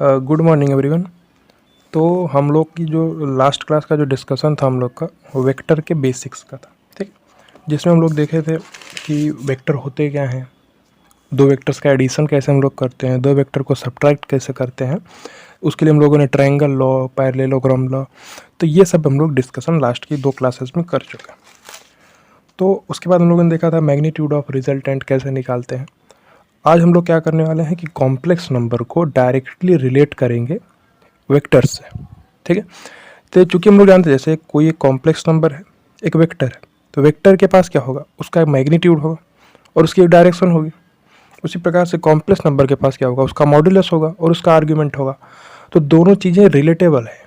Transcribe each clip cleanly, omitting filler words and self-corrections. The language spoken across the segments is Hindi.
Good morning everyone. तो हम लोग की जो लास्ट क्लास का जो डिस्कशन था हम लोग का वो वेक्टर के बेसिक्स का था, ठीक। जिसमें हम लोग देखे थे कि वेक्टर होते क्या हैं, दो वेक्टर्स का एडिशन कैसे हम लोग करते हैं, दो वेक्टर को सब्ट्रैक्ट कैसे करते हैं, उसके लिए हम लोगों ने ट्रायंगल लॉ, पैरेललोग्राम लॉ, तो ये सब हम लोग डिस्कशन लास्ट की 2 क्लासेस में कर चुके हैं। तो उसके बाद हम लोगों ने देखा था मैग्नीट्यूड ऑफ रिजल्टेंट कैसे निकालते हैं। आज हम लोग क्या करने वाले हैं कि कॉम्प्लेक्स नंबर को डायरेक्टली रिलेट करेंगे वेक्टर्स से, ठीक है। तो चूंकि हम लोग जानते हैं जैसे कोई एक कॉम्प्लेक्स नंबर है, एक वेक्टर है, तो वेक्टर के पास क्या होगा, उसका एक मैग्नीट्यूड होगा और उसकी एक डायरेक्शन होगी। उसी प्रकार से कॉम्प्लेक्स नंबर के पास क्या होगा, उसका मॉड्यूलस होगा और उसका आर्ग्यूमेंट होगा। तो दोनों चीज़ें रिलेटेबल है,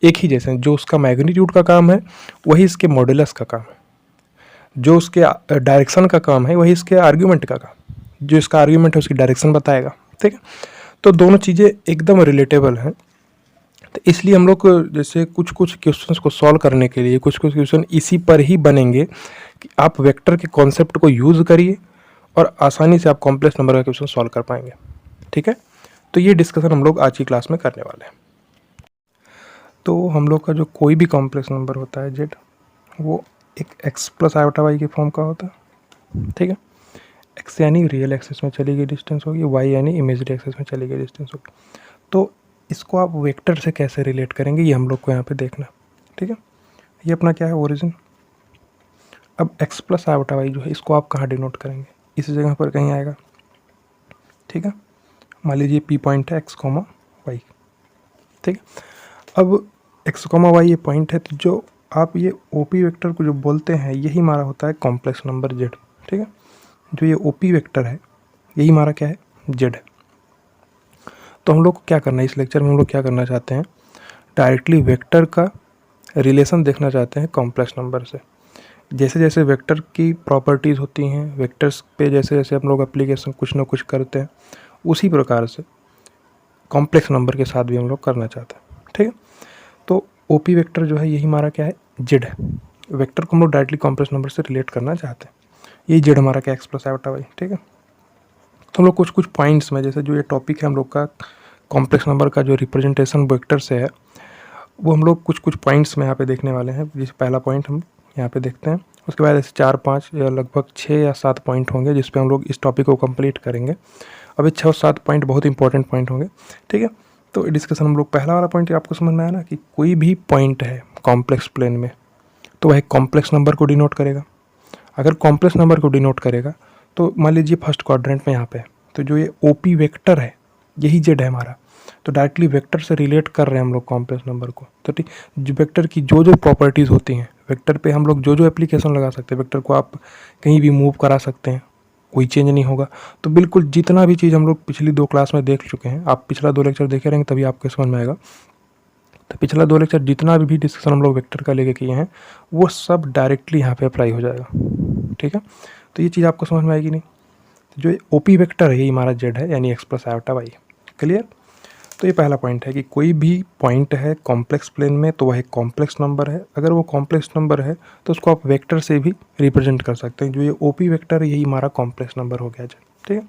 एक ही जैसे हैं। जो उसका मैग्नीट्यूड का काम है वही इसके मॉड्यूलस का काम है, जो उसके डायरेक्शन का काम है वही इसके आर्ग्यूमेंट का काम, जो इसका आर्ग्यूमेंट है उसकी डायरेक्शन बताएगा, ठीक है। तो दोनों चीज़ें एकदम रिलेटेबल हैं। तो इसलिए हम लोग जैसे कुछ कुछ क्वेश्चंस को सॉल्व करने के लिए कुछ कुछ क्वेश्चन इसी पर ही बनेंगे कि आप वेक्टर के कॉन्सेप्ट को यूज़ करिए और आसानी से आप कॉम्प्लेक्स नंबर का क्वेश्चन सॉल्व कर पाएंगे, ठीक है। तो ये डिस्कशन हम लोग आज की क्लास में करने वाले हैं। तो हम लोग का जो कोई भी कॉम्प्लेक्स नंबर होता है जेड, वो एक एक्स प्लस आयोटा वाई के फॉर्म का होता है, ठीक है। एक्स यानी रियल एक्सिस में चली गई डिस्टेंस होगी, वाई यानी इमेजरी एक्सिस में चली गई डिस्टेंस होगी। तो इसको आप वेक्टर से कैसे रिलेट करेंगे ये हम लोग को यहाँ पे देखना, ठीक है। ये अपना क्या है, ओरिजिन। अब एक्स प्लस आयोटा वाई जो है इसको आप कहाँ डिनोट करेंगे, इस जगह पर कहीं आएगा, ठीक है। मान लीजिए पी पॉइंट है एक्स कॉमा वाई, ठीक है। अब एक्स कॉमा वाई ये पॉइंट है, तो जो आप ये ओ पी वेक्टर को जो बोलते हैं यही हमारा होता है कॉम्प्लेक्स नंबर जेड, ठीक है। जो ये ओ पी वेक्टर है यही हमारा क्या है, जेड है। तो हम लोग को क्या करना है, इस लेक्चर में हम लोग क्या करना चाहते हैं, डायरेक्टली वेक्टर का रिलेशन देखना चाहते हैं कॉम्प्लेक्स नंबर से। जैसे जैसे वेक्टर की प्रॉपर्टीज़ होती हैं, वेक्टर्स पे जैसे जैसे हम लोग एप्लीकेशन कुछ ना कुछ करते हैं, उसी प्रकार से कॉम्प्लेक्स नंबर के साथ भी हम लोग करना चाहते हैं, ठीक है। तो ओ पी वेक्टर जो है यही हमारा क्या है, जेड है। वेक्टर को हम लोग डायरेक्टली कॉम्प्लेक्स नंबर से रिलेट करना चाहते हैं, यही जेड हमारा क्या, एक्स प्लस आयोटा वाई, ठीक है। तो हम लोग कुछ कुछ पॉइंट्स में, जैसे जो ये टॉपिक है हम लोग का कॉम्प्लेक्स नंबर का जो रिप्रेजेंटेशन वेक्टर से है, वो हम लोग कुछ कुछ पॉइंट्स में यहाँ पे देखने वाले हैं। जैसे पहला पॉइंट हम यहाँ पे देखते हैं, उसके बाद ऐसे 4-5 या लगभग 6 या 7 पॉइंट होंगे जिस पे हम लोग इस टॉपिक को कंप्लीट करेंगे। अभी 6 और 7 पॉइंट बहुत इंपॉर्टेंट पॉइंट होंगे, ठीक है। तो डिस्कशन हम लोग पहला वाला पॉइंट आपको समझ में आया ना कि कोई भी पॉइंट है कॉम्प्लेक्स प्लेन में तो वह कॉम्प्लेक्स नंबर को डिनोट करेगा। अगर कॉम्प्लेक्स नंबर को डिनोट करेगा तो मान लीजिए फर्स्ट क्वाड्रेंट में यहाँ पे, तो जो ये ओ पी वेक्टर है यही जेड है हमारा, तो डायरेक्टली वेक्टर से रिलेट कर रहे हैं हम लोग कॉम्प्लेक्स नंबर को। तो ठीक, जो वेक्टर की जो जो प्रॉपर्टीज़ होती हैं, वेक्टर पे हम लोग जो जो एप्लीकेशन लगा सकते हैं, वेक्टर को आप कहीं भी मूव करा सकते हैं, कोई चेंज नहीं होगा। तो बिल्कुल जितना भी चीज़ हम लोग पिछली 2 क्लास में देख चुके हैं, आप पिछला 2 लेक्चर देखे रहेंगे तभी आपको समझ में आएगा। तो पिछला 2 लेक्चर जितना भी डिस्कशन हम लोग वेक्टर का लेके किए हैं वो सब डायरेक्टली यहाँ पे अप्लाई हो जाएगा, ठीक है। तो ये चीज़ आपको समझ में आएगी नहीं। तो जो ओ पी वेक्टर है यही हमारा जेड है, यानी X plus iota Y, clear. तो ये पहला पॉइंट है कि कोई भी पॉइंट है कॉम्प्लेक्स प्लेन में तो वह एक कॉम्प्लेक्स नंबर है। अगर वो कॉम्प्लेक्स नंबर है तो उसको आप वेक्टर से भी रिप्रेजेंट कर सकते हैं। जो ये ओ पी वेक्टर है यही हमारा कॉम्प्लेक्स नंबर हो गया, ठीक है।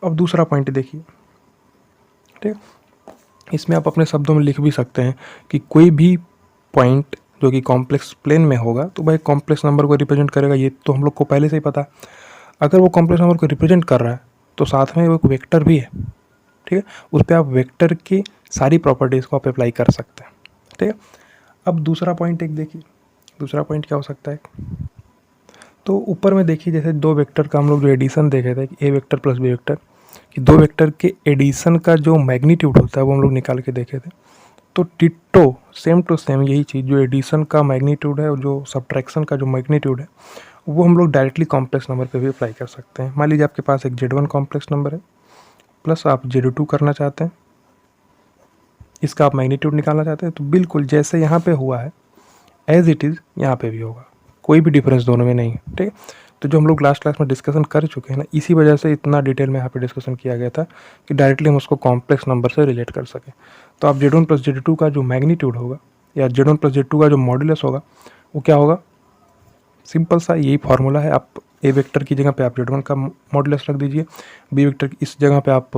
अब दूसरा पॉइंट देखिए, ठीक है। इसमें आप अपने शब्दों में लिख भी सकते हैं कि कोई भी पॉइंट जो कि कॉम्प्लेक्स प्लेन में होगा तो वह कॉम्प्लेक्स नंबर को रिप्रेजेंट करेगा। ये तो हम लोग को पहले से ही पता। अगर वो कॉम्प्लेक्स नंबर को रिप्रेजेंट कर रहा है तो साथ में वो एक वेक्टर भी है, ठीक है। उस पर आप वेक्टर की सारी प्रॉपर्टीज़ को आप अप्लाई कर सकते हैं, ठीक है। अब दूसरा पॉइंट एक देखिए, दूसरा पॉइंट क्या हो सकता है। तो ऊपर में देखिए जैसे 2 वेक्टर का हम लोग जो एडिशन देखे थे, ए वेक्टर प्लस बी वेक्टर, कि 2 वेक्टर के एडिशन का जो मैग्नीट्यूड होता है वो हम लोग निकाल के देखे थे। तो डिट्टो सेम टू सेम यही चीज़, जो एडिशन का मैग्नीट्यूड है और जो सब्ट्रैक्शन का जो मैग्नीट्यूड है वो हम लोग डायरेक्टली कॉम्प्लेक्स नंबर पे भी अप्लाई कर सकते हैं। मान लीजिए आपके पास एक Z1 कॉम्प्लेक्स नंबर है प्लस आप Z2 करना चाहते हैं, इसका आप मैग्नीट्यूड निकालना चाहते हैं, तो बिल्कुल जैसे यहाँ पे हुआ है एज इट इज़ यहाँ पे भी होगा, कोई भी डिफरेंस दोनों में नहीं है, ठीक है। तो जो हम लोग लास्ट क्लास में डिस्कशन कर चुके हैं ना, इसी वजह से इतना डिटेल में यहाँ पे डिस्कशन किया गया था कि डायरेक्टली हम उसको कॉम्प्लेक्स नंबर से रिलेट कर सकें। तो आप Z1 प्लस Z2 का जो मैग्नीट्यूड होगा या Z1 प्लस Z2 का जो मॉड्यूलस होगा वो क्या होगा, सिंपल सा यही फार्मूला है। आप ए वेक्टर की जगह पे आप Z1 का मॉड्यूलस रख दीजिए, बी वेक्टर की इस जगह पे आप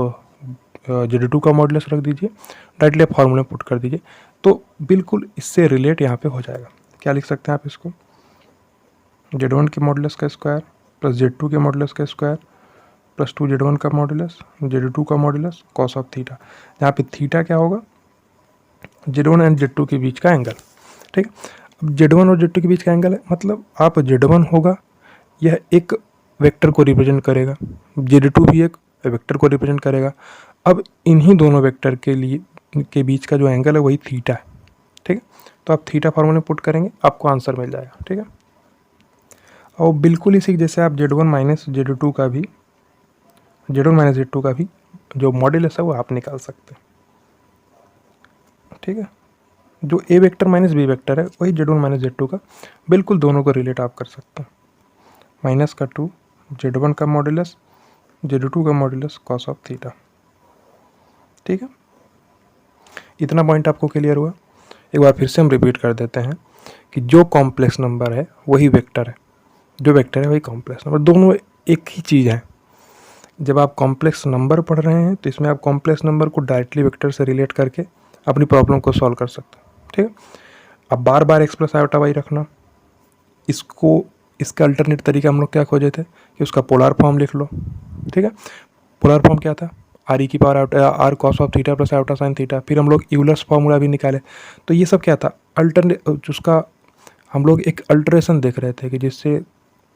Z2 का मॉडुलस रख दीजिए, डायरेक्टली आप फार्मूला पुट कर दीजिए, तो बिल्कुल इससे रिलेट यहाँ पे हो जाएगा। क्या लिख सकते हैं आप इसको, Z1 के मॉडुलस का स्क्वायर प्लस Z2 के मॉडुलस का स्क्वायर प्लस 2 Z1 का मॉडुलस Z2 का मॉडुलस कॉस ऑफ थीटा। यहाँ पे थीटा क्या होगा, Z1 एंड Z2 के बीच का एंगल। ठीक है, अब Z1 और Z2 के बीच का एंगल है, मतलब आप Z1 होगा यह एक वेक्टर को रिप्रेजेंट करेगा, Z2 भी एक वेक्टर को रिप्रेजेंट करेगा। अब इन्हीं दोनों वेक्टर के बीच का जो एंगल है वही थीटा है। ठीक है, तो आप थीटा फॉर्मूले में पुट करेंगे, आपको आंसर मिल जाएगा। ठीक है, और बिल्कुल इसी जैसे आप Z1 माइनस Z2 का भी जो मॉडुलस है वो आप निकाल सकते हैं। ठीक है, जो ए वेक्टर माइनस बी वेक्टर है वही Z1 माइनस Z2 का, बिल्कुल दोनों को रिलेट आप कर सकते हैं। माइनस का 2 Z1 का मॉडुलस Z2 का मॉडुलस कॉस ऑफ थीटा। ठीक है, इतना पॉइंट आपको क्लियर हुआ। एक बार फिर से हम रिपीट कर देते हैं कि जो कॉम्प्लेक्स नंबर है वही वेक्टर है, जो वेक्टर है वही कॉम्प्लेक्स नंबर, दोनों एक ही चीज़ है। जब आप कॉम्प्लेक्स नंबर पढ़ रहे हैं तो इसमें आप कॉम्प्लेक्स नंबर को डायरेक्टली वेक्टर से रिलेट करके अपनी प्रॉब्लम को सॉल्व कर सकते हैं। ठीक है, अब बार बार एक्स प्लस आयोटा वाई रखना, इसका अल्टरनेट तरीका हम लोग क्या खोजे थे कि उसका पोलर फॉर्म लिख लो। ठीक है, पोलर फॉर्म क्या था, आर ई की power iota R cos of theta plus iota sine theta. फिर हम लोग यूलर्स फार्मूला भी निकाले, तो ये सब क्या था, अल्टरनेट, उसका हम लोग एक अल्टरेशन देख रहे थे कि जिससे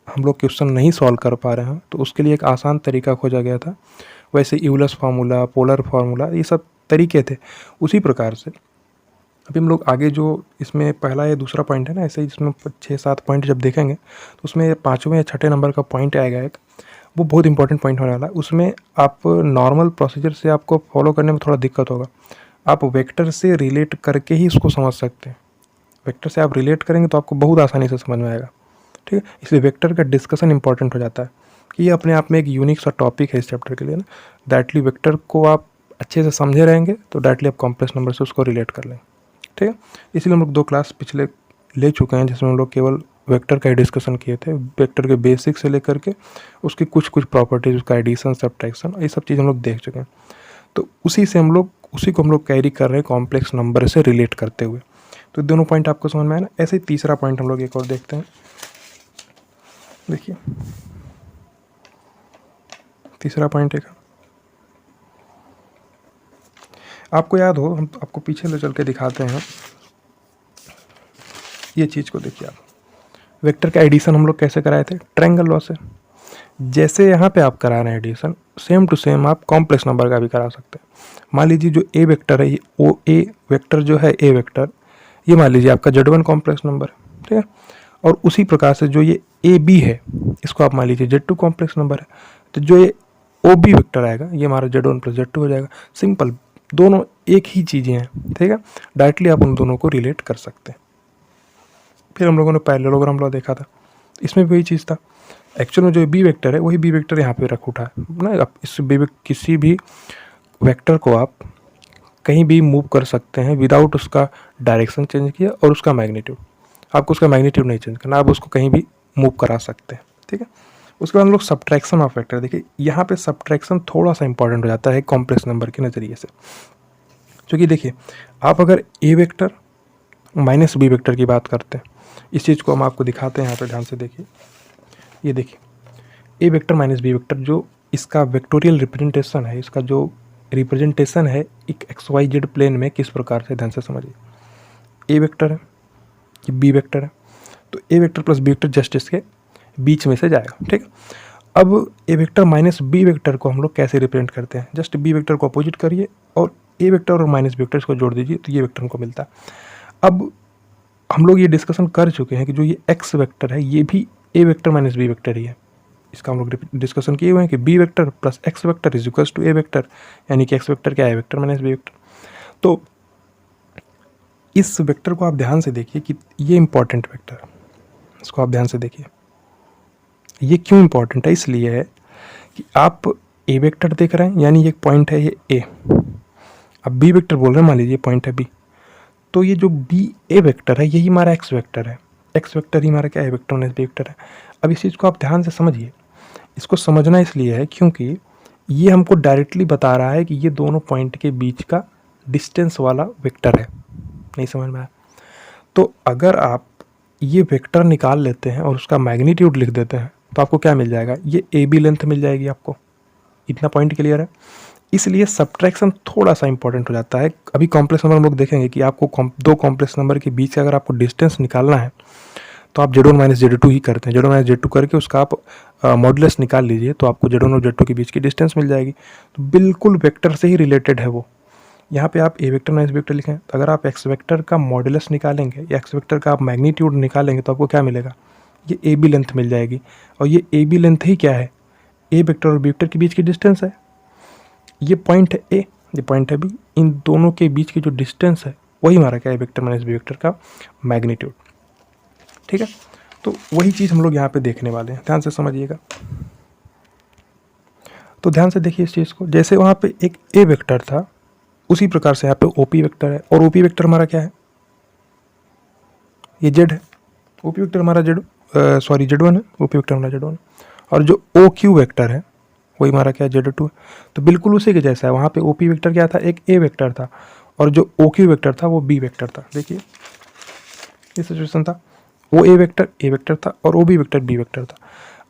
हम लोग क्वेश्चन नहीं सॉल्व कर पा रहे हैं, तो उसके लिए एक आसान तरीका खोजा गया था। वैसे यूलर्स फार्मूला, पोलर फार्मूला, ये सब तरीके थे। उसी प्रकार से अभी हम लोग आगे जो इसमें पहला या दूसरा पॉइंट है ना, ऐसे ही इसमें 6-7 पॉइंट जब देखेंगे तो उसमें 5वें या 6ठे नंबर का पॉइंट आएगा एक, वो बहुत इंपॉर्टेंट पॉइंट होने वाला है। उसमें आप नॉर्मल प्रोसीजर से आपको फॉलो करने में थोड़ा दिक्कत होगा, आप वेक्टर से रिलेट करके ही उसको समझ सकते हैं। वेक्टर से आप रिलेट करेंगे तो आपको बहुत आसानी से समझ में आएगा। ठीक है, इसलिए वेक्टर का डिस्कशन इंपॉर्टेंट हो जाता है कि ये अपने आप में एक यूनिक सा टॉपिक है इस चैप्टर के लिए ना। डायरेक्टली वेक्टर को आप अच्छे से समझे रहेंगे तो डायरेक्टली आप कॉम्प्लेक्स नंबर से उसको रिलेट कर लेंगे। ठीक है, इसलिए हम लोग 2 क्लास पिछले ले चुके हैं जिसमें हम लोग केवल वेक्टर का ही डिस्कशन किए थे, वेक्टर के बेसिक से लेकर के उसकी कुछ प्रॉपर्टीज, उसका एडिशन, सब्ट्रैक्शन, ये सब चीज़ हम लोग देख चुके हैं। तो उसी को हम लोग कैरी कर रहे हैं कॉम्प्लेक्स नंबर से रिलेट करते हुए। तो दोनों पॉइंट आपको समझ में आया ना। ऐसे ही तीसरा पॉइंट हम लोग एक और देखते हैं। देखिए तीसरा पॉइंट एक, आपको याद हो, हम आपको पीछे ले चल के दिखाते हैं। ये चीज़ को देखिए आप, वेक्टर का एडिशन हम लोग कैसे कराए थे, ट्रायंगल लॉ से। जैसे यहाँ पे आप करा रहे हैं एडिशन, सेम टू सेम आप कॉम्प्लेक्स नंबर का भी करा सकते हैं। मान लीजिए जो ए वेक्टर है, वो ए वेक्टर जो है, ए वेक्टर ये मान लीजिए आपका Z1 कॉम्प्लेक्स नंबर है। ठीक है, और उसी प्रकार से जो ये ए बी है, इसको आप मान लीजिए Z2 कॉम्प्लेक्स नंबर है। तो जो ये ओ बी वेक्टर आएगा ये हमारा Z1 प्लस Z2 हो जाएगा। सिंपल, दोनों एक ही चीज़ें हैं। ठीक है, डायरेक्टली आप उन दोनों को रिलेट कर सकते हैं। फिर हम लोगों ने पैरेललोग्राम लॉ देखा था, इसमें भी वही चीज़ था। एक्चुअल में जो बी वेक्टर है वही बी वेक्टर यहाँ पे रख उठा है ना। आप इस किसी भी वेक्टर को आप कहीं भी मूव कर सकते हैं विदाउट उसका डायरेक्शन चेंज किया और उसका मैग्नीट्यूड। आपको उसका मैग्नीट्यूड नहीं चेंज करना, आप उसको कहीं भी मूव करा सकते हैं। ठीक है, उसके बाद हम लोग सब्ट्रैक्शन ऑफ वेक्टर। देखिए यहाँ पे सब्ट्रैक्शन थोड़ा सा इंपॉर्टेंट हो जाता है कॉम्प्लेक्स नंबर के नज़रिए से, क्योंकि देखिए आप अगर ए वेक्टर माइनस बी वेक्टर की बात करते हैं, इस चीज़ को हम आपको दिखाते हैं यहाँ पे, ध्यान से देखिए। ये देखिए ए वेक्टर माइनस बी वेक्टर, जो इसका वेक्टोरियल रिप्रेजेंटेशन है, इसका जो रिप्रेजेंटेशन है एक XYZ प्लेन में, किस प्रकार से, ध्यान से समझिए। ए वेक्टर है, ये बी वेक्टर है, तो A vector plus B vector just इसके बीच में से जाएगा। ठीक है, अब A vector minus B vector को हम लोग कैसे रिप्रेजेंट करते हैं, जस्ट बी वेक्टर को अपोजिट करिए और ए वेक्टर और माइनस बी वेक्टर को जोड़ दीजिए तो ये वेक्टर हमको मिलता है। अब हम लोग ये डिस्कशन कर चुके हैं कि जो ये एक्स वेक्टर है ये भी A vector minus B vector ही है। इसका हम लोग डिस्कशन किए हुए हैं कि B vector plus X vector is equals to A vector, यानी कि एक्स वेक्टर क्या है, A vector minus B vector. तो इस वेक्टर को आप ध्यान से देखिए कि ये इंपॉर्टेंट वेक्टर है, इसको आप ध्यान से देखिए। ये क्यों इंपॉर्टेंट है, इसलिए है कि आप ए वेक्टर देख रहे हैं, यानी ये पॉइंट है ये ए, अब बी वेक्टर बोल रहे हैं, मान लीजिए पॉइंट है बी, तो ये जो बी ए वेक्टर है यही हमारा एक्स वेक्टर है, एक्स वेक्टर ही हमारा क्या है, वेक्टर माइनस बी वेक्टर है। अब इस चीज़ को आप ध्यान से समझिए। इसको समझना इसलिए है क्योंकि ये हमको डायरेक्टली बता रहा है कि ये दोनों पॉइंट के बीच का डिस्टेंस वाला वेक्टर है। नहीं समझ में आया? तो अगर आप ये वेक्टर निकाल लेते हैं और उसका मैग्नीट्यूड लिख देते हैं तो आपको क्या मिल जाएगा, ये ए बी लेंथ मिल जाएगी आपको। इतना पॉइंट क्लियर है? इसलिए सब्ट्रैक्शन थोड़ा सा इंपॉर्टेंट हो जाता है। अभी कॉम्प्लेक्स नंबर हम लोग देखेंगे कि आपको दो कॉम्प्लेक्स नंबर के बीच का अगर आपको डिस्टेंस निकालना है तो आप Z1 माइनस Z2 ही करते हैं। Z1 माइनस Z2 करके उसका आप मॉडुलस निकाल लीजिए तो आपको Z1 और Z2 के बीच की डिस्टेंस मिल जाएगी। तो बिल्कुल वेक्टर से ही रिलेटेड है वो। यहाँ पे आप ए वेक्टर माइनस वेक्टर लिखें तो अगर आप एक्स वेक्टर का मॉडुलस निकालेंगे या एक्स वेक्टर का आप मैग्नीट्यूड निकालेंगे तो आपको क्या मिलेगा, ये ए बी लेंथ मिल जाएगी। और ये ए बी लेंथ ही क्या है, ए वेक्टर और बी वेक्टर के बीच की डिस्टेंस है। ये पॉइंट है ए, ये पॉइंट है बी, इन दोनों के बीच की जो डिस्टेंस है वही हमारा क्या है, वेक्टर माइनस बी वेक्टर का मैग्नीट्यूड। ठीक है, तो वही चीज़ हम लोग यहाँ पे देखने वाले हैं, ध्यान से समझिएगा। तो ध्यान से देखिए इस चीज़ को, जैसे वहाँ पे एक ए वेक्टर था उसी प्रकार से यहाँ पे ओपी वेक्टर है। और ओपी वेक्टर हमारा क्या है, ये जेड है। ओपी वेक्टर हमारा Z1 है, ओपी वेक्टर हमारा Z1 है। और जो ओ क्यू वेक्टर है वही हमारा क्या है, Z2 है। तो बिल्कुल उसी के जैसा है, वहाँ पे ओपी वेक्टर क्या था, एक ए वेक्टर था, और जो ओ क्यू वेक्टर था वो बी वेक्टर था। देखिए ये सिचुएशन था, वो ए वेक्टर था और O B vector B vector था।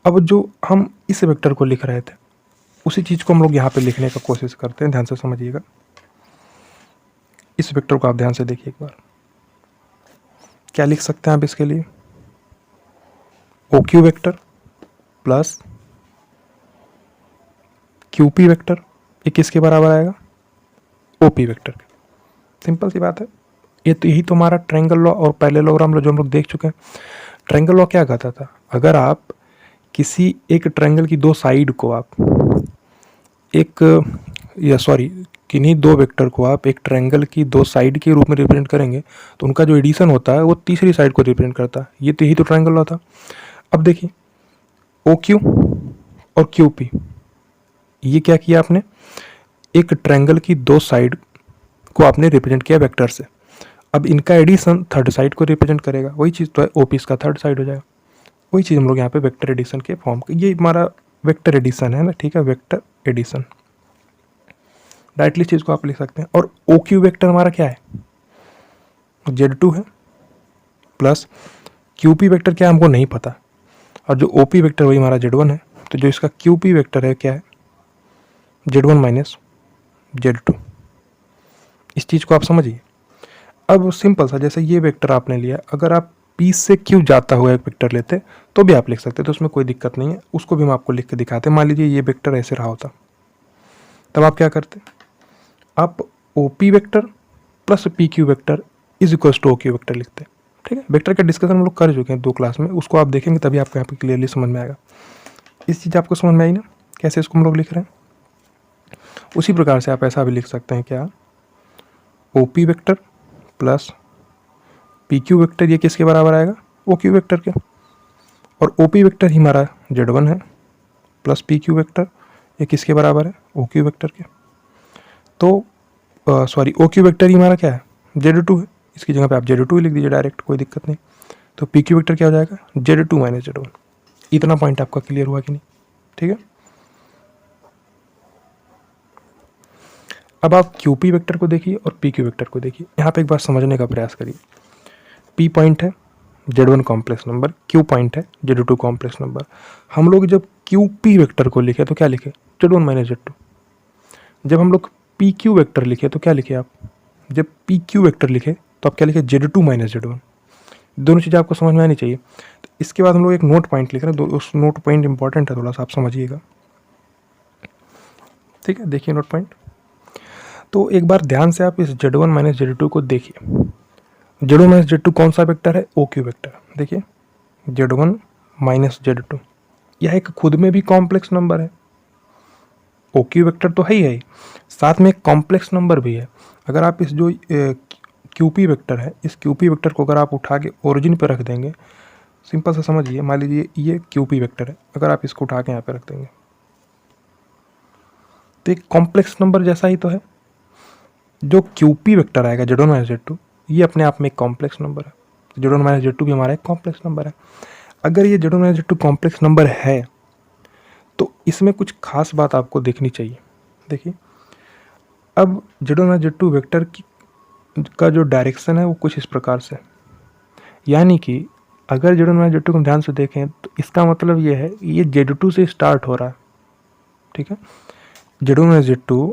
अब जो हम इस वेक्टर को लिख रहे थे उसी चीज़ को हम लोग यहाँ पे लिखने का कोशिश करते हैं, ध्यान से समझिएगा। इस वेक्टर को आप ध्यान से देखिए एक बार, क्या लिख सकते हैं आप इसके लिए, O Q vector plus Q P vector, ये किसके बराबर आएगा, ओ पी वेक्टर के। सिंपल सी बात है। ये तो यही तो हमारा ट्रायंगल लॉ और पैरेललोग्राम जो हम लोग देख चुके हैं। ट्रायंगल लॉ क्या कहता था, अगर आप किसी एक ट्रायंगल की दो साइड को आप किन्हीं दो वेक्टर को आप एक ट्रायंगल की दो साइड के रूप में रिप्रेजेंट करेंगे तो उनका जो एडिशन होता है वो तीसरी साइड को रिप्रेजेंट करता है। ये तो यही तो ट्रायंगल लॉ था। अब देखिए ओ क्यू और क्यू पी, ये क्या किया आपने, एक ट्रायंगल की दो साइड को आपने रिप्रेजेंट किया वेक्टर से। अब इनका एडिशन थर्ड साइड को रिप्रेजेंट करेगा, वही चीज़ तो है, ओपी इसका थर्ड साइड हो जाएगा। वही चीज़ हम लोग यहाँ पे वेक्टर एडिशन के फॉर्म, ये हमारा वेक्टर एडिशन है ना, ठीक है, वेक्टर एडिशन डायरेक्टली चीज़ को आप लिख सकते हैं। और ओ क्यू वेक्टर हमारा क्या है, Z2 है, प्लस क्यू पी वेक्टर क्या है हमको नहीं पता, और जो ओ पी वेक्टर वही हमारा Z1 है। तो जो इसका क्यू पी वेक्टर है क्या है, Z1 माइनस Z2। इस चीज़ को आप समझिए। अब सिंपल सा, जैसे ये वेक्टर आपने लिया, अगर आप P से Q जाता हुआ एक वेक्टर लेते तो भी आप लिख सकते, तो उसमें कोई दिक्कत नहीं है, उसको भी हम आपको लिख के दिखाते। मान लीजिए ये वेक्टर ऐसे रहा होता, तब आप क्या करते, आप O P vector plus P Q vector is equals to O Q vector लिखते। ठीक है, वेक्टर का डिस्कशन हम लोग कर चुके हैं 2 क्लास में, उसको आप देखेंगे तभी आपको यहाँ पे क्लियरली समझ में आएगा। इस चीज़ आपको समझ में आई ना, कैसे इसको हम लोग लिख रहे हैं। उसी प्रकार से आप ऐसा भी लिख सकते हैं, क्या, O P vector plus P Q vector, ये किसके बराबर आएगा, ओ क्यू वेक्टर के। और ओ पी वेक्टर ही हमारा Z1 है, प्लस पी क्यू वेक्टर, ये किसके बराबर है, ओ क्यू वेक्टर के। तो ओ क्यू वेक्टर ही हमारा क्या है, Z2 है, इसकी जगह पे आप Z2 ही लिख दीजिए डायरेक्ट, कोई दिक्कत नहीं। तो पी क्यू वेक्टर क्या हो जाएगा, Z2 माइनस Z1। इतना पॉइंट आपका क्लियर हुआ कि नहीं, ठीक है। अब आप क्यू पी वेक्टर को देखिए और पी क्यू वेक्टर को देखिए, यहाँ पे एक बार समझने का प्रयास करिए। पी पॉइंट है Z1 complex number, Q point है Z2 कॉम्प्लेक्स नंबर। हम लोग जब क्यू पी वेक्टर को लिखे तो क्या लिखे, Z1 माइनस Z2। जब हम लोग पी क्यू वेक्टर लिखे तो क्या लिखे आप, जब पी क्यू वेक्टर लिखे तो आप क्या लिखे, Z2 माइनस Z1। दोनों चीज़ें आपको समझ में आनी चाहिए। तो इसके बाद हम लोग एक नोट पॉइंट लिख रहे हैं, उस नोट पॉइंट इंपॉर्टेंट है, थोड़ा सा आप समझिएगा, ठीक है। देखिए नोट पॉइंट, तो एक बार ध्यान से आप इस Z1 माइनस Z2 को देखिए। Z1 माइनस Z2 कौन सा वेक्टर है, ओ क्यू वेक्टर। देखिए Z1 माइनस Z2, यह एक खुद में भी कॉम्प्लेक्स नंबर है, ओ क्यू वेक्टर तो है ही, साथ में एक कॉम्प्लेक्स नंबर भी है। अगर आप इस जो क्यू पी वेक्टर है, इस क्यू पी वेक्टर को अगर आप उठा के ओरिजिन पर रख देंगे, सिंपल सा समझिए, मान लीजिए ये क्यू पी वेक्टर है, अगर आप इसको उठा के यहाँ पे रख देंगे तो एक कॉम्प्लेक्स नंबर जैसा ही तो है। जो क्यू पी वेक्टर आएगा Z1 माइनस Z2, ये अपने आप में एक कॉम्प्लेक्स नंबर है। Z1 माइनस Z2 भी हमारा एक कॉम्प्लेक्स नंबर है। अगर ये Z1 minus Z2 complex number है तो इसमें कुछ खास बात आपको देखनी चाहिए। देखिए, अब Z1 माइनस Z2 वेक्टर की का जो डायरेक्शन है वो कुछ इस प्रकार से, यानी कि अगर Z1 माइनस Z2 को हम ध्यान से देखें तो इसका मतलब ये है ये Z2 से स्टार्ट हो रहा है, ठीक है। Z1 minus Z2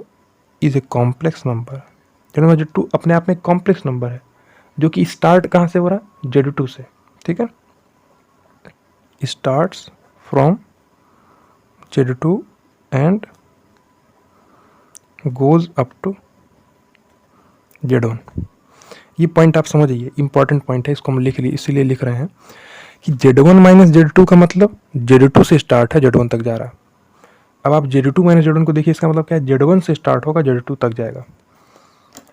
is a complex number. Z1 minus Z2 अपने आप में कॉम्प्लेक्स नंबर है जो कि स्टार्ट कहाँ से हो रहा है, Z2 से, ठीक है। Starts from Z2 and goes up to Z1। ये पॉइंट आप समझिए, इंपॉर्टेंट पॉइंट है, इसको हम लिख लिए इसीलिए लिख रहे हैं कि Z1 माइनस Z2 का मतलब Z2 से स्टार्ट है, Z1 तक जा रहा है। अब आप Z2 माइनस Z1 को देखिए, इसका मतलब क्या है, Z1 से स्टार्ट होगा Z2 तक जाएगा।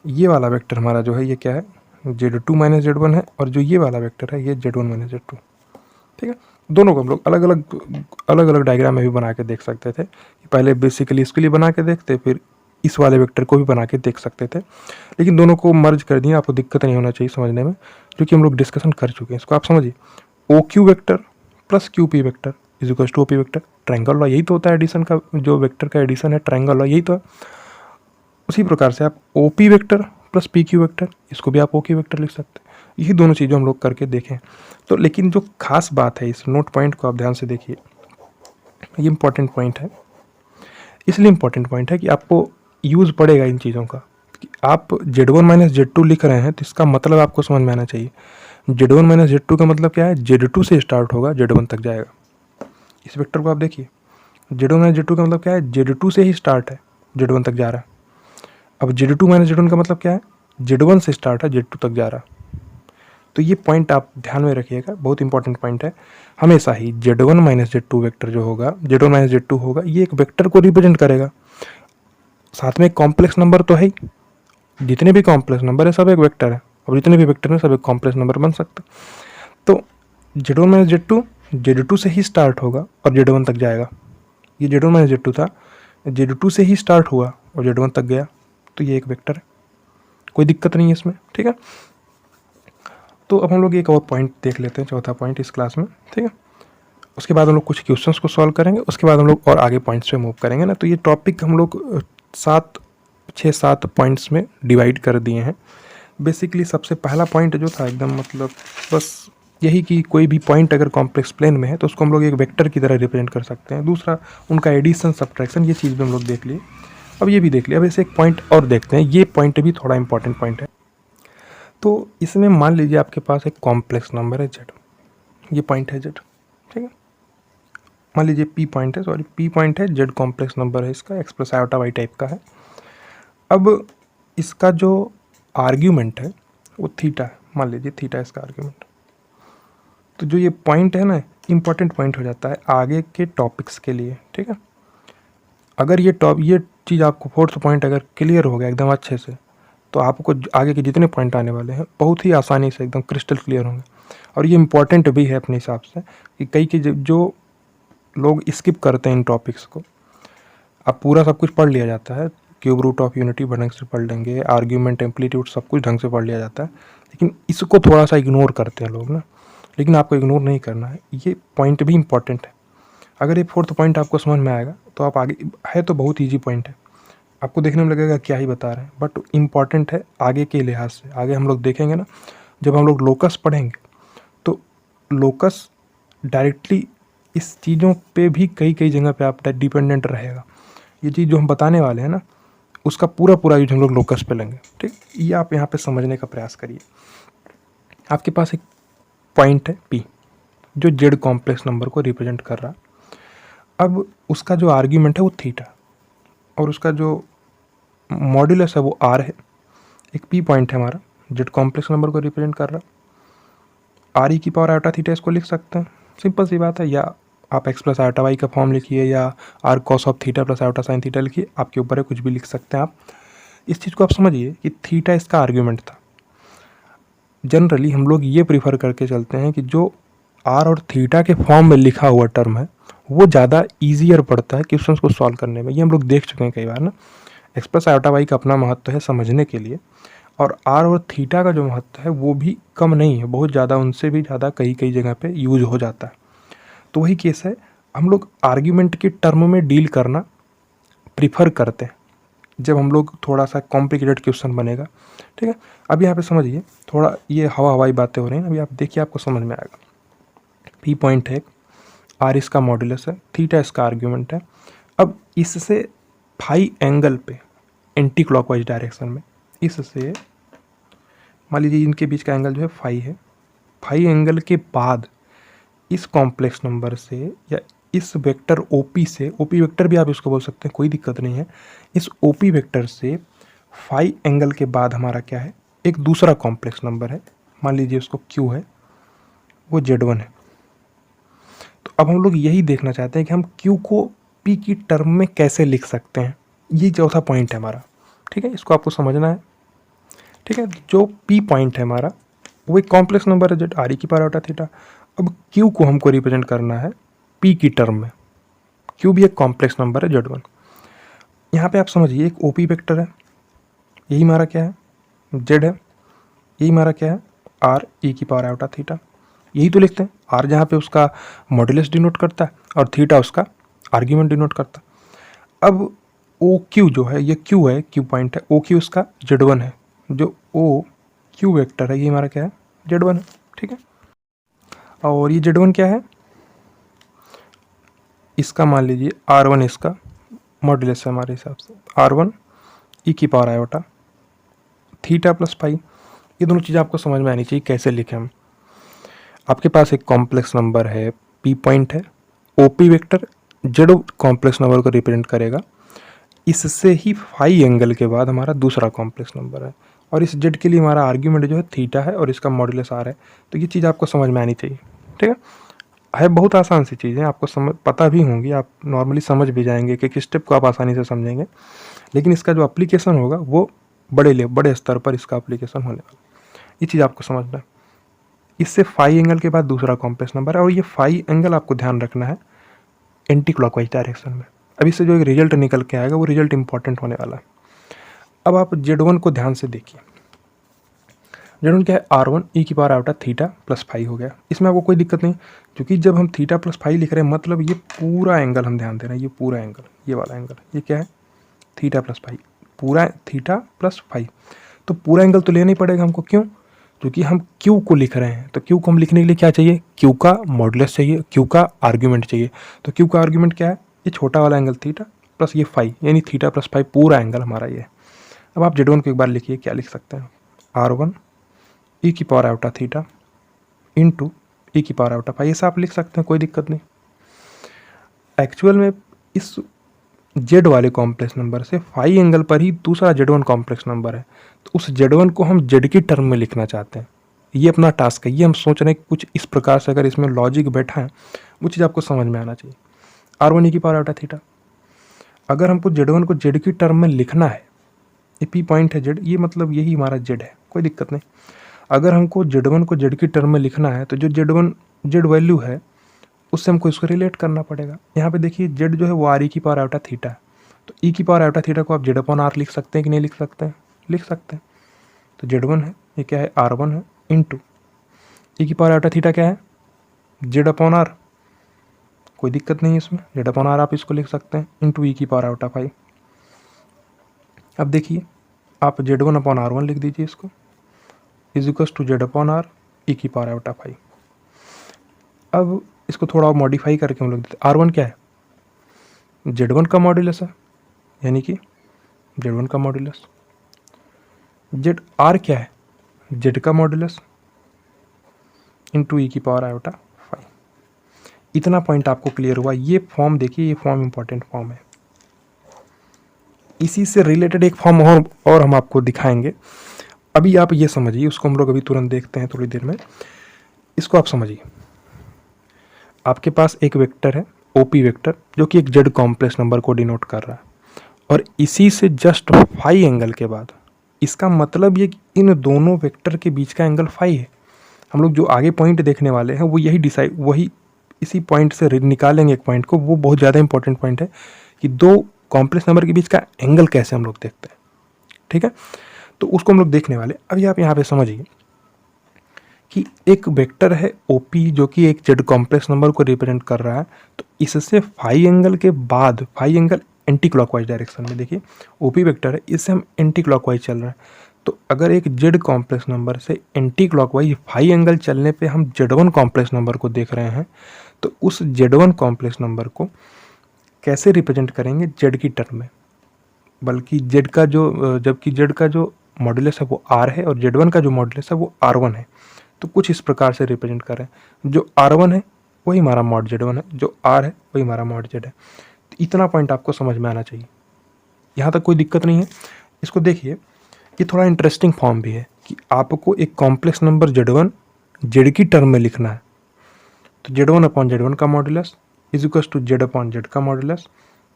ये वाला वेक्टर हमारा जो है ये क्या है, Z2 माइनस Z1 है, और जो ये वाला वेक्टर है ये Z1 माइनस Z2, ठीक है। दोनों को हम लोग अलग अलग डायग्राम में भी बना के देख सकते थे। पहले बेसिकली इसके लिए बना के देखते, फिर इस वाले वेक्टर को भी बना के देख सकते थे, लेकिन दोनों को मर्ज कर दिए, आपको दिक्कत नहीं होना चाहिए समझने में, क्योंकि हम लोग डिस्कशन कर चुके हैं इसको। आप समझिए, O Q vector plus Q P vector is equal to O P vector. Triangle law यही तो होता है एडिशन का, जो वेक्टर का एडिशन है ट्रायंगल लॉ यही तो है। उसी प्रकार से आप O P vector plus P Q vector, इसको भी आप ओ क्यू वेक्टर लिख सकते हैं। यही दोनों चीज़ों हम लोग करके देखें। तो लेकिन जो खास बात है, इस नोट पॉइंट को आप ध्यान से देखिए, ये इंपॉर्टेंट पॉइंट है। इसलिए इंपॉर्टेंट पॉइंट है कि आपको यूज़ पड़ेगा इन चीज़ों का। कि आप Z1 माइनस Z2 लिख रहे हैं तो इसका मतलब आपको समझ में आना चाहिए। Z1 माइनस Z2 का मतलब क्या है, Z2 से स्टार्ट होगा, Z1 तक जाएगा। इस वेक्टर को आप देखिए, Z1 माइनस Z2 का मतलब क्या है, Z2 से ही स्टार्ट है, Z1 तक जा रहा है। अब Z2 माइनस Z1 का मतलब क्या है, Z1 से स्टार्ट है, Z2 तक जा रहा है। तो ये पॉइंट आप ध्यान में रखिएगा, बहुत इंपॉर्टेंट पॉइंट है। हमेशा ही Z1 माइनस Z2 वेक्टर जो होगा, Z1 माइनस Z2 होगा, ये एक वेक्टर को रिप्रेजेंट करेगा। साथ में कॉम्प्लेक्स नंबर तो है ही, जितने भी कॉम्प्लेक्स नंबर है सब एक वेक्टर है, और जितने भी वेक्टर हैं सब एक कॉम्प्लेक्स नंबर बन सकते हैं। तो Z1 माइनस Z2 Z2 से ही स्टार्ट होगा और Z1 तक जाएगा। ये Z1 माइनस Z2 था, Z2 से ही स्टार्ट हुआ और Z1 तक गया, तो ये एक वेक्टर है, कोई दिक्कत नहीं है इसमें, ठीक है। तो अब हम लोग एक और पॉइंट देख लेते हैं, चौथा पॉइंट इस क्लास में, ठीक है। उसके बाद हम लोग कुछ क्वेश्चंस को सॉल्व करेंगे, उसके बाद हम लोग और आगे पॉइंट्स पे मूव करेंगे ना। तो ये टॉपिक हम लोग 6-7 पॉइंट्स में डिवाइड कर दिए हैं। बेसिकली सबसे पहला पॉइंट जो था एकदम मतलब बस यही कि कोई भी पॉइंट अगर कॉम्प्लेक्स प्लेन में है तो उसको हम लोग एक वेक्टर की तरह रिप्रेजेंट कर सकते हैं। दूसरा उनका एडिशन सब्ट्रैक्शन, ये चीज़ भी हम लोग देख लिए। अब ये भी देख लिया। अब ऐसे एक पॉइंट और देखते हैं, ये पॉइंट भी थोड़ा इंपॉर्टेंट पॉइंट है। तो इसमें मान लीजिए आपके पास एक कॉम्प्लेक्स नंबर है Z, ये पॉइंट है Z, ठीक है। मान लीजिए P पॉइंट है, सॉरी P पॉइंट है, Z कॉम्प्लेक्स नंबर है, इसका X plus iota Y type का है। अब इसका जो आर्ग्यूमेंट है वो थीटा है, मान लीजिए थीटा इसका आर्ग्यूमेंट। तो जो ये पॉइंट है ना, इंपॉर्टेंट पॉइंट हो जाता है आगे के टॉपिक्स के लिए, ठीक है। अगर ये चीज़ आपको फोर्थ पॉइंट अगर क्लियर हो गया एकदम अच्छे से, तो आपको आगे के जितने पॉइंट आने वाले हैं बहुत ही आसानी से एकदम क्रिस्टल क्लियर होंगे। और ये इंपॉर्टेंट भी है अपने हिसाब से कि कई के जो लोग स्किप करते हैं इन टॉपिक्स को, अब पूरा सब कुछ पढ़ लिया जाता है, क्यूब रूट ऑफ यूनिटी ढंग से पढ़ लेंगे, आर्ग्यूमेंट एम्पलीट्यूड सब कुछ ढंग से पढ़ लिया जाता है, लेकिन इसको थोड़ा सा इग्नोर करते हैं लोग ना। लेकिन आपको इग्नोर नहीं करना है, ये पॉइंट भी इंपॉर्टेंट है। अगर ये फोर्थ पॉइंट आपको समझ में आएगा तो आप आगे है, तो बहुत ईजी पॉइंट है, आपको देखने में लगेगा क्या ही बता रहे हैं, बट इम्पॉर्टेंट है आगे के लिहाज से। आगे हम लोग देखेंगे ना, जब हम लोग लोकस पढ़ेंगे तो लोकस डायरेक्टली इस चीज़ों पे भी कई जगह पे आप डिपेंडेंट रहेगा। ये चीज़ जो हम बताने वाले हैं ना, उसका पूरा यूज हम लोग लोकस पे लेंगे, ठीक। ये आप यहाँ पे समझने का प्रयास करिए। आपके पास एक पॉइंट है P जो Z कॉम्प्लेक्स नंबर को रिप्रेजेंट कर रहा। अब उसका जो आर्ग्यूमेंट है वो थीटा, और उसका जो मॉड्यूलस है वो R है। एक P पॉइंट है हमारा, Z कॉम्प्लेक्स नंबर को रिप्रेजेंट कर रहा। R e की पावर आयोटा थीटा इसको लिख सकते हैं, सिंपल सी बात है। या आप x प्लस आयोटा वाई का फॉर्म लिखिए, या R cos of theta plus iota sine theta लिखिए, आपके ऊपर है, कुछ भी लिख सकते हैं आप। इस चीज़ को आप समझिए कि थीटा इसका आर्ग्यूमेंट था। जनरली हम लोग ये प्रीफर करके चलते हैं कि जो R और थीटा के फॉर्म में लिखा हुआ टर्म है वो ज़्यादा ईजियर पड़ता है क्वेश्चंस को सॉल्व करने में। ये हम लोग देख चुके हैं कई बार ना। एक्स प्लस आयोटा वाई का अपना महत्व है समझने के लिए, और R और थीटा का जो महत्व है वो भी कम नहीं है, बहुत ज़्यादा, उनसे भी ज़्यादा कई जगह पे यूज हो जाता है। तो वही केस है, हम लोग आर्ग्यूमेंट के टर्म में डील करना प्रिफर करते हैं जब हम लोग थोड़ा सा कॉम्प्लिकेटेड क्वेश्चन बनेगा। ठीक है, अब यहाँ पे समझिए, थोड़ा ये हवाई बातें हो रही हैं, अभी आप देखिए आपको समझ में आएगा। पी पॉइंट है, आर इसका मॉड्यूलस है, थीटा इसका आर्ग्यूमेंट है। अब इससे फाई एंगल पे एंटी क्लॉकवाइज डायरेक्शन में, इससे मान लीजिए इनके बीच का एंगल जो है फाई है, फाई एंगल के बाद इस कॉम्प्लेक्स नंबर से या इस वेक्टर ओपी से, ओपी वेक्टर भी आप इसको बोल सकते हैं, कोई दिक्कत नहीं है, इस ओपी वेक्टर से फाई एंगल के बाद हमारा क्या है, एक दूसरा कॉम्प्लेक्स नंबर है, मान लीजिए उसको क्यू है, वो Z1 है। तो अब हम लोग यही देखना चाहते हैं कि हम क्यू को पी की टर्म में कैसे लिख सकते हैं, ये चौथा पॉइंट है हमारा। ठीक है, इसको आपको समझना है। ठीक है, जो पी पॉइंट है हमारा वो एक कॉम्प्लेक्स नंबर है जेड आर ई की पावर आटा थीटा। अब क्यू को हमको रिप्रेजेंट करना है पी की टर्म में, क्यू भी एक कॉम्प्लेक्स नंबर है Z1। यहाँ पे आप समझिए एक ओपी वेक्टर है, यही हमारा क्या है, जेड है, यही हमारा क्या है, आर ई की पावर आटा थीटा, यही तो लिखते हैं। आर जहाँ पे उसका मॉड्यूलस डिनोट करता है और थीटा उसका आर्ग्यूमेंट डिनोट करता है। अब ओ क्यू जो है, ये क्यू है, क्यू पॉइंट है, ओ क्यू उसका Z1 है, जो ओ क्यू वेक्टर है ये हमारा क्या है, Z1 है। ठीक है, और ये Z1 क्या है, इसका मान लीजिए R1 इसका मॉड्यूलस है हमारे हिसाब से, R1 ई की power iota theta plus phi. ये दोनों चीज़ें आपको समझ में आनी चाहिए कैसे लिखें हम। आपके पास एक कॉम्प्लेक्स नंबर है, पी पॉइंट है, OP vector Z complex number को रिप्रेजेंट करेगा, इससे ही फाई एंगल के बाद हमारा दूसरा कॉम्प्लेक्स नंबर है, और इस जेड के लिए हमारा आर्ग्यूमेंट जो है थीटा है और इसका मॉड्यूलस आर है। तो ये चीज़ आपको समझ में आनी चाहिए। ठीक है बहुत आसान सी चीज़ है, आपको समझ पता भी होंगी, आप नॉर्मली समझ भी जाएंगे कि किस स्टेप को आप आसानी से समझेंगे, लेकिन इसका जो एप्लीकेशन होगा वो बड़े स्तर पर इसका एप्लीकेशन होने वाला, ये चीज़ आपको समझना है। इससे फाई एंगल के बाद दूसरा कॉम्प्लेक्स नंबर है, और ये फाई एंगल आपको ध्यान रखना है एंटी क्लॉकवाइज डायरेक्शन में। अब इससे जो एक रिजल्ट निकल के आएगा वो रिजल्ट इंपॉर्टेंट होने वाला है। अब आप Z1 को ध्यान से देखिए, Z1 क्या है, R1 ई की power iota theta plus phi हो गया। इसमें आपको कोई दिक्कत नहीं, क्योंकि जब हम थीटा प्लस फाई लिख रहे हैं मतलब ये पूरा एंगल हम ध्यान दे रहे हैं, ये पूरा एंगल, ये वाला एंगल, ये क्या है, थीटा प्लस फाई, पूरा थीटा प्लस फाई। तो पूरा एंगल तो लेना ही पड़ेगा हमको, क्यों, क्योंकि हम क्यू को लिख रहे हैं। तो क्यू को हम लिखने के लिए क्या चाहिए, क्यू का मॉड्यूलस चाहिए, क्यू का आर्ग्यूमेंट चाहिए। तो क्यू का आर्ग्यूमेंट क्या है, ये छोटा वाला एंगल थीटा प्लस ये फाई, यानी थीटा प्लस फाई, पूरा एंगल हमारा ये है। अब आप Z1 को एक बार लिखिए, क्या लिख सकते हैं, R1 ई की पावर आयोटा थीटा इंटू ई की पावर आयोटा फाई, ऐसा आप लिख सकते हैं, कोई दिक्कत नहीं। एक्चुअल में इस जेड वाले कॉम्प्लेक्स नंबर से फाई एंगल पर ही दूसरा Z1 कॉम्प्लेक्स नंबर है, तो उस Z1 को हम जेड की टर्म में लिखना चाहते हैं। ये अपना टास्क है, ये हम सोच रहे हैं कुछ इस प्रकार से, अगर इसमें लॉजिक बैठा है वो चीज़ आपको समझ में आना चाहिए। R1 ई की पावर आयोटा थीटा, अगर हमको Z1 को जेड की टर्म में लिखना है, ये पी पॉइंट है जेड, ये मतलब यही हमारा जेड है, कोई दिक्कत नहीं। अगर हमको Z1 को जेड की टर्म में लिखना है तो जो Z1 जेड वैल्यू है उससे हमको इसको रिलेट करना पड़ेगा। यहाँ पे देखिए जेड जो है वो आर ई की पावर आयोटा थीटा है, तो ई की पावर आयोटा थीटा को आप Z/R लिख सकते हैं कि नहीं लिख सकते हैं, लिख सकते हैं। तो Z1 है, ये क्या है, R1 है, इंटू ई की पावर आयोटा थीटा क्या है, Z/R, कोई दिक्कत नहीं है इसमें, Z/R आप इसको लिख सकते हैं, इंटू ई की पावर आयोटा फाई। अब देखिए आप Z1/R1 लिख दीजिए इसको, इज इक्वल्स टू Z/R ई की पावर आयोटा फाई। अब इसको थोड़ा और मॉडिफाई करके हम लोग देते हैं, R1 क्या है, Z1 का मॉड्यूलस है, यानी कि Z1 का मॉड्यूलस, ZR क्या है, Z का मॉड्यूलस इंटू ई की पावर आयोटा फाई। इतना पॉइंट आपको क्लियर हुआ। ये फॉर्म देखिए, ये फॉर्म इंपॉर्टेंट फॉर्म है। इसी से रिलेटेड एक फॉर्म और हम आपको दिखाएंगे। अभी आप ये समझिए, उसको हम लोग अभी तुरंत देखते हैं थोड़ी देर में। इसको आप समझिए, आपके पास एक वेक्टर है ओपी वेक्टर, जो कि एक जेड कॉम्प्लेक्स नंबर को डिनोट कर रहा है, और इसी से जस्ट फाई एंगल के बाद, इसका मतलब ये कि इन दोनों वेक्टर के बीच का एंगल फाई है। हम लोग जो आगे पॉइंट देखने वाले हैं वो यही डिसाइड, वही इसी पॉइंट से निकालेंगे एक पॉइंट को, वो बहुत ज़्यादा इंपॉर्टेंट पॉइंट है कि दो कॉम्प्लेक्स नंबर के बीच का एंगल कैसे हम लोग देखते हैं। ठीक है, तो उसको हम लोग देखने वाले। अभी आप यहाँ पे समझिए कि एक वेक्टर है ओपी जो कि एक जेड कॉम्प्लेक्स नंबर को रिप्रेजेंट कर रहा है, तो इससे फाई एंगल के बाद, phi angle anti clockwise direction में, देखिए ओपी वेक्टर है, इससे हम एंटी क्लॉकवाइज चल रहे हैं। तो अगर एक जेड कॉम्प्लेक्स नंबर से एंटी क्लॉकवाइज फाई एंगल चलने पे हम Z1 कॉम्प्लेक्स नंबर को देख रहे हैं, तो उस Z1 कॉम्प्लेक्स नंबर को कैसे रिप्रेजेंट करेंगे जेड की टर्म में, बल्कि जेड का जो, जबकि जेड का जो मॉड्यूलस है वो आर है और Z1 का जो मॉड्यूलस है वो R1 है। तो कुछ इस प्रकार से रिप्रेजेंट कर रहे हैं, जो R1 है वही हमारा मॉड Z1 है, जो R है वही हमारा मॉड Z है। तो इतना पॉइंट आपको समझ में आना चाहिए, यहाँ तक कोई दिक्कत नहीं है। इसको देखिए, ये थोड़ा इंटरेस्टिंग फॉर्म भी है कि आपको एक कॉम्प्लेक्स नंबर Z1 जेड की टर्म में लिखना है, तो Z1 अपॉन Z1 का modulus is equal to Z upon Z का modulus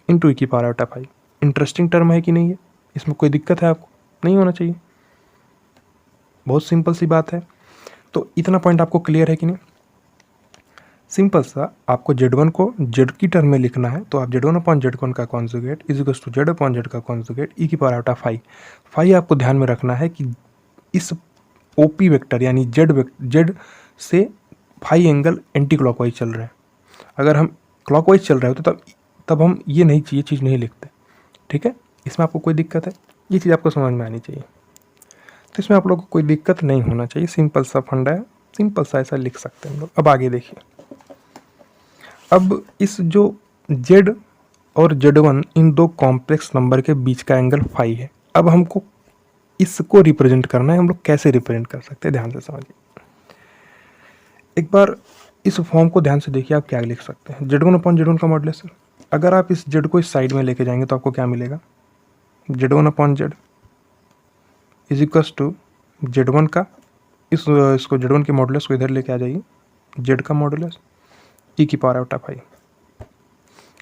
into e⁵ interesting term है कि नहीं है, इसमें कोई दिक्कत है आपको? नहीं होना चाहिए, बहुत सिंपल सी बात है। तो इतना पॉइंट आपको क्लियर है कि नहीं? सिंपल सा, आपको Z1 को Z की टर्म में लिखना है, तो आप Z1 अपॉन Z1 का conjugate is equal to Z upon Z का कॉन्जुगेट e⁵ आपको ध्यान में रखना है कि इस ओपी वेक्टर यानी जेड से फाई एंगल एंटी क्लॉकवाइज चल रहे हैं। अगर हम क्लॉकवाइज चल रहे होते तब हम ये चीज़ नहीं लिखते, ठीक है? इसमें आपको कोई दिक्कत है? ये चीज़ आपको समझ में आनी चाहिए। तो इसमें आप लोगों को कोई दिक्कत नहीं होना चाहिए, सिंपल सा फंडा है, सिंपल सा ऐसा लिख सकते हैं हम लोग। अब आगे देखिए, अब इस जो Z और Z1 इन दो कॉम्प्लेक्स नंबर के बीच का एंगल फाई है। अब हमको इसको रिप्रेजेंट करना है, हम लोग कैसे रिप्रेजेंट कर सकते हैं, ध्यान से समझिए। एक बार इस फॉर्म को ध्यान से देखिए, आप क्या लिख सकते हैं, Z1 अपॉन Z1 का मॉडुलस। अगर आप इस Z को इस साइड में लेके जाएंगे तो आपको क्या मिलेगा, Z1 upon Z is equals to Z1 का इसको Z1 के मॉडुलस को इधर लेके आ जाइए, Z का मॉडुलस e⁵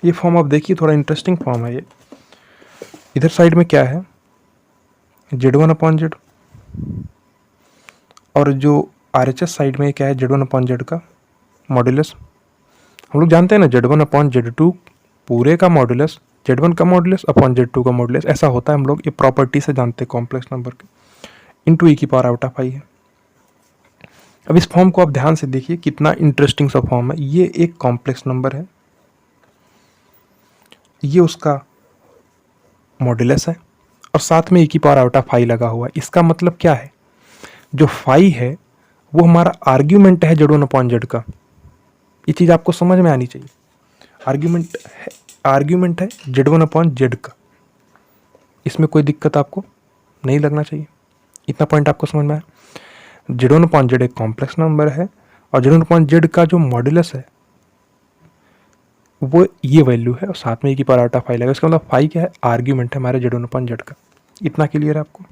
ये फॉर्म आप देखिए, थोड़ा इंटरेस्टिंग फॉर्म है ये। इधर साइड में क्या है, Z1 अपॉन Z, और जो RHS साइड में क्या है, Z1 अपॉन Z का मॉडुलस। हम लोग जानते हैं ना, Z1 अपॉन Z2 पूरे का मॉडुलस Z1 का मॉडुलस अपॉन Z2 का मॉडुलस, ऐसा होता है। हम लोग ये प्रॉपर्टी से जानते हैं कॉम्प्लेक्स नंबर के, इंटू e⁵ है। अब इस फॉर्म को आप ध्यान से देखिए, कितना इंटरेस्टिंग सा फॉर्म है। ये एक कॉम्प्लेक्स नंबर है, ये उसका मॉडुलस है, और साथ में e⁵ लगा हुआ है। इसका मतलब क्या है, जो फाई है वो हमारा आर्ग्यूमेंट है Z1 अपॉन Z का। ये चीज़ आपको समझ में आनी चाहिए। आर्ग्यूमेंट है Z1 अपॉन Z का, इसमें कोई दिक्कत आपको नहीं लगना चाहिए। इतना पॉइंट आपको समझ में आया। Z1 अपॉन Z एक कॉम्प्लेक्स नंबर है, और Z1 अपॉन Z का जो मॉडुलस है वो ये वैल्यू है, और साथ में e⁵ लगा। इसका मतलब फाई क्या है, आर्ग्यूमेंट है हमारे Z1 अपॉन Z का। इतना क्लियर है आपको?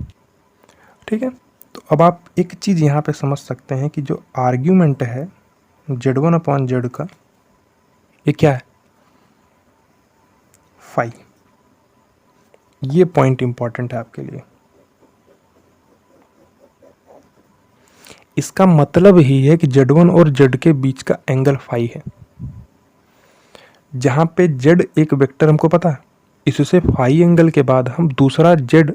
ठीक है। तो अब आप एक चीज़ यहाँ पे समझ सकते हैं कि जो आर्ग्यूमेंट है Z1 अपॉन Z का, ये क्या है, फाई। ये पॉइंट इंपॉर्टेंट है आपके लिए। इसका मतलब ही है कि Z1 और Z के बीच का एंगल फाई है। जहाँ पे Z एक वेक्टर हमको पता है, इससे फाई एंगल के बाद हम दूसरा Z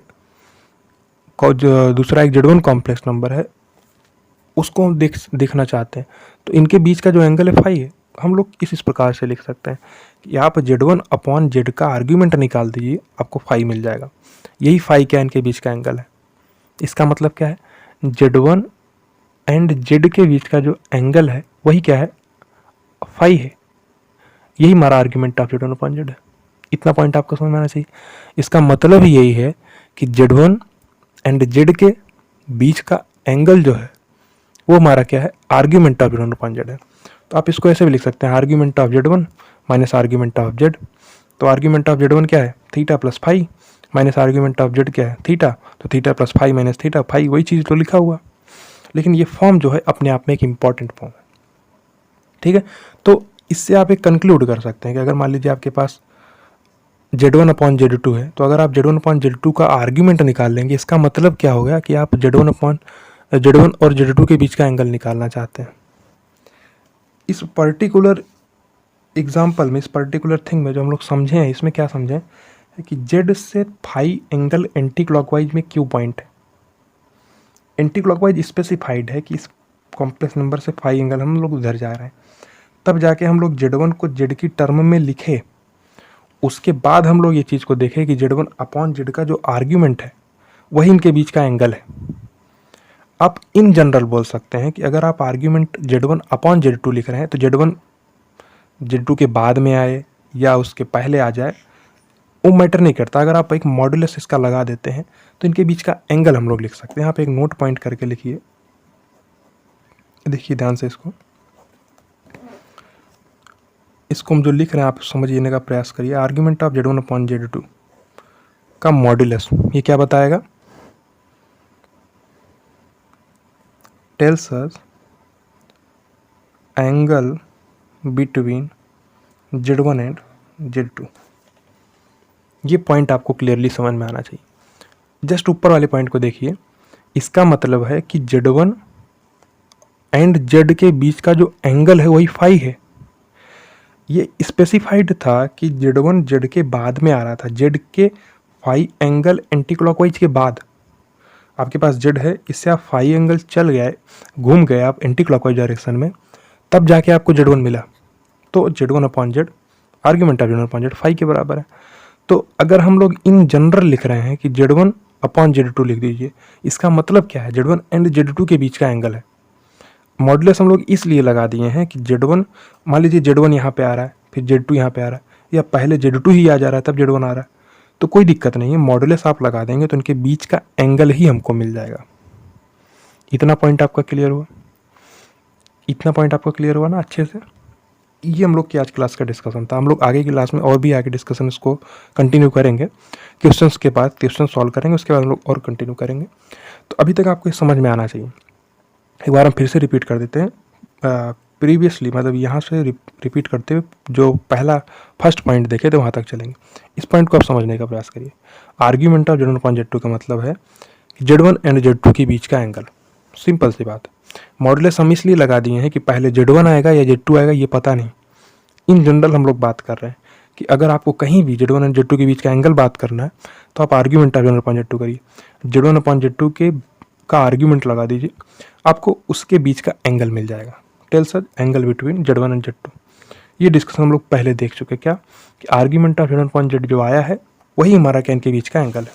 को, जो दूसरा एक Z1 कॉम्प्लेक्स नंबर है, उसको हम देखना चाहते हैं, तो इनके बीच का जो एंगल है फाई है। हम लोग इस प्रकार से लिख सकते हैं कि आप Z1 अपॉन Z का आर्ग्यूमेंट निकाल दीजिए, आपको फाई मिल जाएगा। यही फाई क्या इनके बीच का एंगल है। इसका मतलब क्या है, Z1 एंड Z के बीच का जो एंगल है वही क्या है, फाई है। यही हमारा argument of Z1 upon Z है। इतना पॉइंट आपको समझ में आना चाहिए। इसका मतलब ही यही है कि Z1 एंड Z के बीच का एंगल जो है वो हमारा क्या है, argument of Z1 upon Z है। तो आप इसको ऐसे भी लिख सकते हैं, argument of Z1 minus argument of Z। तो आर्ग्यूमेंट ऑफ Z1 क्या है, theta plus phi, minus argument of Z क्या है, थीटा। तो theta plus phi minus theta, phi वही चीज़ तो लिखा हुआ। लेकिन ये फॉर्म जो है अपने आप में एक इम्पॉर्टेंट फॉर्म है। ठीक है। तो इससे आप एक कंक्लूड कर सकते हैं कि अगर मान लीजिए आपके पास Z1 अपॉन Z2 है, तो अगर आप Z1 अपॉन Z2 का आर्ग्यूमेंट निकाल लेंगे, इसका मतलब क्या हो गया कि आप Z1 और Z2 के बीच का एंगल निकालना चाहते हैं। इस पर्टिकुलर एग्जाम्पल में, इस पर्टिकुलर थिंग में जो हम लोग समझे हैं, इसमें क्या समझें कि Z से फाई एंगल एंटी क्लॉकवाइज में क्यों पॉइंट है। एंटी क्लॉकवाइज स्पेसिफाइड है कि इस कॉम्प्लेक्स नंबर से फाई एंगल हम लोग उधर जा रहे हैं। तब जाके हम लोग Z1 को Z की टर्म में लिखे, उसके बाद हम लोग ये चीज़ को देखें कि Z1 अपॉन Z का जो आर्ग्यूमेंट है वही इनके बीच का एंगल है। आप इन जनरल बोल सकते हैं कि अगर आप आर्ग्यूमेंट Z1 अपॉन Z2 लिख रहे हैं तो Z1 Z2 के बाद में आए या उसके पहले आ जाए वो मैटर नहीं करता। अगर आप एक मॉडुलस इसका लगा देते हैं तो इनके बीच का एंगल हम लोग लिख सकते हैं। यहाँ पे एक नोट पॉइंट करके लिखिए, देखिए ध्यान से इसको हम जो लिख रहे हैं आप समझने का प्रयास करिए। Argument of Z1 upon Z2 का मॉडुलस ये क्या बताएगा, tells us angle between Z1 and Z2। ये पॉइंट आपको क्लियरली समझ में आना चाहिए। जस्ट ऊपर वाले पॉइंट को देखिए, इसका मतलब है कि Z1 एंड Z के बीच का जो एंगल है वही फाई है। ये स्पेसिफाइड था कि Z1 Z के बाद में आ रहा था, Z के फाई एंगल एंटी क्लॉकवाइज के बाद। आपके पास Z है, इससे आप फाई एंगल चल गए, घूम गए आप एंटी क्लॉकवाइज डायरेक्शन में, तब जाके आपको Z1 मिला। तो Z1 upon Z argument of Z1 upon Z phi के बराबर है। तो अगर हम लोग इन जनरल लिख रहे हैं कि Z1 अपॉन Z2 लिख दीजिए, इसका मतलब क्या है, Z1 एंड Z2 के बीच का एंगल है। मॉडुलस हम लोग इसलिए लगा दिए हैं कि Z1, मान लीजिए Z1 यहाँ पे आ रहा है, फिर Z2 यहाँ पे आ रहा है, या पहले Z2 ही आ जा रहा है तब Z1 आ रहा है, तो कोई दिक्कत नहीं है। मॉडुलस आप लगा देंगे तो इनके बीच का एंगल ही हमको मिल जाएगा। इतना पॉइंट आपका क्लियर हुआ, इतना पॉइंट आपका क्लियर हुआ ना अच्छे से। ये हम लोग की आज क्लास का डिस्कशन था। हम लोग आगे की क्लास में और भी आगे डिस्कशन इसको कंटिन्यू करेंगे, क्वेश्चंस के बाद क्वेश्चन सॉल्व करेंगे, उसके बाद हम लोग और कंटिन्यू करेंगे। तो अभी तक आपको समझ में आना चाहिए। एक बार हम फिर से रिपीट कर देते हैं प्रीवियसली, मतलब यहाँ से रिपीट करते हुए जो पहला फर्स्ट पॉइंट देखे थे वहाँ तक चलेंगे। इस पॉइंट को आप समझने का प्रयास करिए। Argument of Z1 upon Z2 का मतलब है Z1 एंड Z2 के बीच का एंगल। सिंपल सी बात। मॉडुलस हम इसलिए लगा दिए हैं कि पहले Z1 आएगा या Z2 आएगा ये पता नहीं। इन जनरल हम लोग बात कर रहे हैं कि अगर आपको कहीं भी Z1 एंड Z2 के बीच का एंगल बात करना है तो आप argument of Z1 upon Z2 करिए। Z1 अपॉन Z2 के का आर्ग्यूमेंट लगा दीजिए, आपको उसके बीच का एंगल मिल जाएगा। Tells us angle between Z1 and Z2। ये डिस्कशन हम लोग पहले देख चुके क्या, कि argument of Z1 upon Z जो आया है वही हमारा क्या इनके बीच का एंगल है।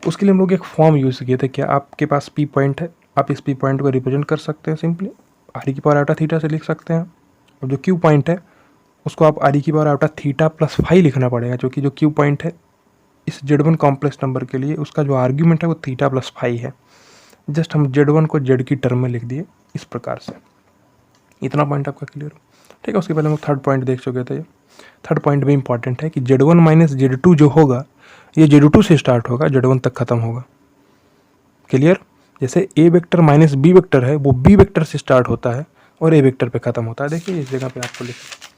उसके लिए हम लोग एक फॉर्म यूज़ किए थे। क्या आपके पास P पॉइंट है, आप इस P पॉइंट को रिप्रेजेंट कर सकते हैं सिंपली आर की पावर आयोटा थीटा से लिख सकते हैं। और जो Q पॉइंट है उसको आप आर की power iota theta plus phi लिखना पड़ेगा, क्योंकि जो Q पॉइंट है इस Z1 कॉम्प्लेक्स नंबर के लिए उसका जो आर्ग्यूमेंट है वो थीटा प्लस फाई है। जस्ट हम Z1 को Z की टर्म में लिख दिए इस प्रकार से। इतना पॉइंट आपका क्लियर हो, ठीक है। उसके पहले हम थर्ड पॉइंट देख चुके थे। थर्ड पॉइंट भी इंपॉर्टेंट है कि Z1 माइनस Z2 जो होगा ये Z2 से स्टार्ट होगा, Z1 तक खत्म होगा। क्लियर। जैसे A vector minus B vector है, वो B वेक्टर से स्टार्ट होता है और A वेक्टर पे खत्म होता है। देखिए इस जगह पे आपको लिखा,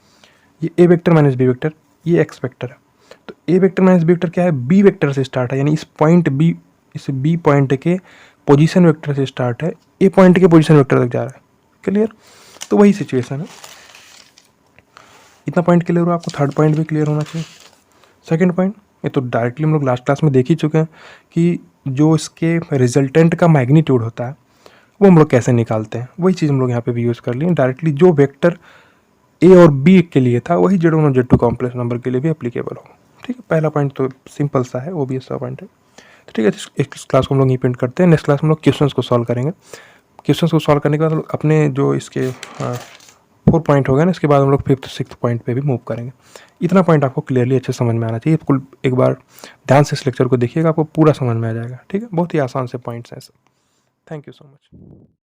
ये A vector minus B vector, ये X वेक्टर है। तो A vector minus B vector क्या है, B वेक्टर से स्टार्ट है, यानी इस पॉइंट B, इस B पॉइंट के पोजीशन वेक्टर से स्टार्ट है, A पॉइंट के पोजीशन वेक्टर तक जा रहा है। क्लियर। तो वही सिचुएशन है। इतना पॉइंट क्लियर हुआ, आपको थर्ड पॉइंट भी क्लियर होना चाहिए। सेकंड पॉइंट, ये तो डायरेक्टली हम लोग लास्ट क्लास में देख ही चुके हैं कि जो इसके रिजल्टेंट का मैग्नीट्यूड होता है वो हम लोग कैसे निकालते हैं। वही चीज़ हम लोग यहाँ पे भी यूज़ कर लिए। डायरेक्टली जो वेक्टर A और B के लिए था वही Z1 और Z2 कॉम्प्लेक्स नंबर के लिए भी एप्लीकेबल होगा। ठीक है, पहला पॉइंट तो सिंपल सा है, वो भी अच्छा पॉइंट है। तो ठीक है, इस क्लास को हम लोग यहीं पेंट करते हैं। नेक्स्ट क्लास में हम लोग क्वेश्चंस को सॉल्व करेंगे। क्वेश्चंस को सॉल्व करने के बाद अपने जो इसके 4 पॉइंट हो गए ना, इसके बाद हम लोग 5th 6th पॉइंट पे भी मूव करेंगे। इतना पॉइंट आपको क्लियरली अच्छे समझ में आना चाहिए। बिल्कुल एक बार ध्यान से इस लेक्चर को देखिएगा, आपको पूरा समझ में आ जाएगा। ठीक है, बहुत ही आसान से पॉइंट्स हैं सब। Thank you so much.